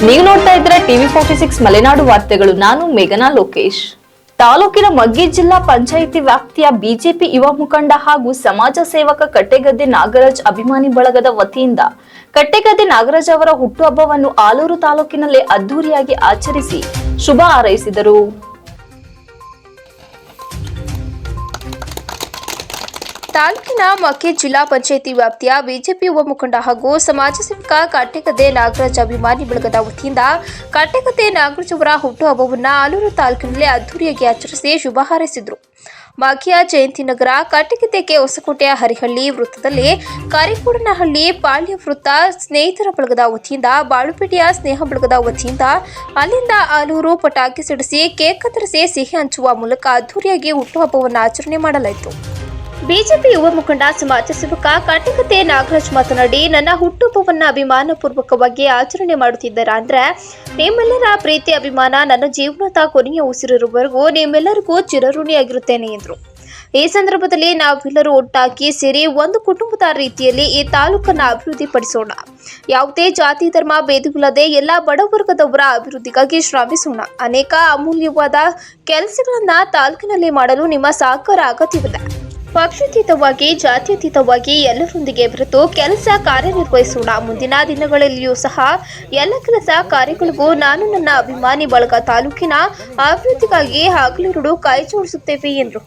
ನೀವು ನೋಡ್ತಾ ಇದ್ರೆ ಟಿವಿ 46 ಮಲೆನಾಡು ವಾರ್ತೆಗಳು. ನಾನು ಮೇಘನಾ ಲೋಕೇಶ್. ತಾಲೂಕಿನ ಮಗ್ಗಿ ಜಿಲ್ಲಾ ಪಂಚಾಯಿತಿ ವ್ಯಾಪ್ತಿಯ ಬಿಜೆಪಿ ಯುವ ಮುಖಂಡ ಹಾಗೂ ಸಮಾಜ ಸೇವಕ ಕಟ್ಟೆಗದ್ದೆ ನಾಗರಾಜ್ ಅಭಿಮಾನಿ ಬಳಗದ ವತಿಯಿಂದ ಕಟ್ಟೆಗದ್ದೆ ನಾಗರಾಜ್ ಅವರ ಹುಟ್ಟುಹಬ್ಬವನ್ನು ಆಲೂರು ತಾಲೂಕಿನಲ್ಲಿ ಅದ್ದೂರಿಯಾಗಿ ಆಚರಿಸಿ ಶುಭ ಹಾರೈಸಿದರು. ತಾಲೂಕಿನ ಮಗ್ಗೆ ಜಿಲ್ಲಾ ಪಂಚಾಯಿತಿ ವ್ಯಾಪ್ತಿಯ ಬಿಜೆಪಿ ಯುವ ಮುಖಂಡ ಹಾಗೂ ಸಮಾಜ ಸೇವಕ ಕಟ್ಟೆಗದ್ದೆ ನಾಗರಾಜ್ ಅಭಿಮಾನಿ ಬಳಗದ ವತಿಯಿಂದ ಕಟ್ಟೆಗದ್ದೆ ನಾಗರಾಜ್ ಅವರ ಹುಟ್ಟುಹಬ್ಬವನ್ನು ಆಲೂರು ತಾಲೂಕಿನಲ್ಲಿ ಅದ್ದೂರಿಯಾಗಿ ಆಚರಿಸಿ ಶುಭ ಹಾರೈಸಿದರು. ಮಗ್ಗಿಯ ಜಯಂತಿನಗರ, ಕಟ್ಟೆಗದ್ದೆಗೆ ಹೊಸಕೋಟೆಯ ಹರಿಹಳ್ಳಿ ವೃತ್ತದಲ್ಲಿ, ಕಾರಿಕೋಡನಹಳ್ಳಿ ಪಾಳ್ಯ ವೃತ್ತ ಸ್ನೇಹಿತರ ಬಳಗದ ವತಿಯಿಂದ, ಬಾಳುಪೇಟೆಯ ಸ್ನೇಹ ಬಳಗದ ವತಿಯಿಂದ, ಅಲ್ಲಿಂದ ಆಲೂರು ಪಟಾಕಿ ಸಿಡಿಸಿ ಕೇಕ್ ಕತ್ತರಿಸಿ ಸಿಹಿ ಹಂಚುವ ಮೂಲಕ ಅದ್ದೂರಿಯಾಗಿ ಹುಟ್ಟುಹಬ್ಬವನ್ನು ಆಚರಣೆ ಮಾಡಲಾಯಿತು. ಬಿಜೆಪಿ ಯುವ ಮುಖಂಡ ಸಮಾಜ ಸೇವಕ ಕಟ್ಟೆಗದ್ದೆ ನಾಗರಾಜ್ ಮಾತನಾಡಿ, ನನ್ನ ಹುಟ್ಟುಹಬ್ಬವನ್ನು ಅಭಿಮಾನಪೂರ್ವಕವಾಗಿ ಆಚರಣೆ ಮಾಡುತ್ತಿದ್ದಾರೆ ಅಂದ್ರೆ ನಿಮ್ಮೆಲ್ಲರ ಪ್ರೀತಿ ಅಭಿಮಾನ ನನ್ನ ಜೀವನದ ಕೊನೆಯ ಉಸಿರಿರುವವರೆಗೂ ನಿಮ್ಮೆಲ್ಲರಿಗೂ ಚಿರಋಣಿಯಾಗಿರುತ್ತೇನೆ ಎಂದರು. ಈ ಸಂದರ್ಭದಲ್ಲಿ ನಾವೆಲ್ಲರೂ ಒಟ್ಟಾಗಿ ಸೇರಿ ಒಂದು ಕುಟುಂಬದ ರೀತಿಯಲ್ಲಿ ಈ ತಾಲೂಕನ್ನು ಅಭಿವೃದ್ಧಿಪಡಿಸೋಣ. ಯಾವುದೇ ಜಾತಿ ಧರ್ಮ ಭೇದವಿಲ್ಲದೆ ಎಲ್ಲ ಬಡವರ್ಗದವರ ಅಭಿವೃದ್ಧಿಗಾಗಿ ಶ್ರಮಿಸೋಣ. ಅನೇಕ ಅಮೂಲ್ಯವಾದ ಕೆಲಸಗಳನ್ನು ತಾಲೂಕಿನಲ್ಲಿ ಮಾಡಲು ನಿಮ್ಮ ಸಹಕಾರ ಅಗತ್ಯವಿದೆ. ಪಕ್ಷಾತೀತವಾಗಿ ಜಾತ್ಯತೀತವಾಗಿ ಎಲ್ಲರೊಂದಿಗೆ ಬೆರೆತು ಕೆಲಸ ಕಾರ್ಯನಿರ್ವಹಿಸೋಣ. ಮುಂದಿನ ದಿನಗಳಲ್ಲಿಯೂ ಸಹ ಎಲ್ಲ ಕೆಲಸ ಕಾರ್ಯಗಳಿಗೂ ನಾನು ನನ್ನ ಅಭಿಮಾನಿ ಬಳಗ ತಾಲೂಕಿನ ಅಭಿವೃದ್ಧಿಗಾಗಿ ಹಗಲಿರುಳು ಕೈ ಜೋಡಿಸುತ್ತೇವೆ ಎಂದರು.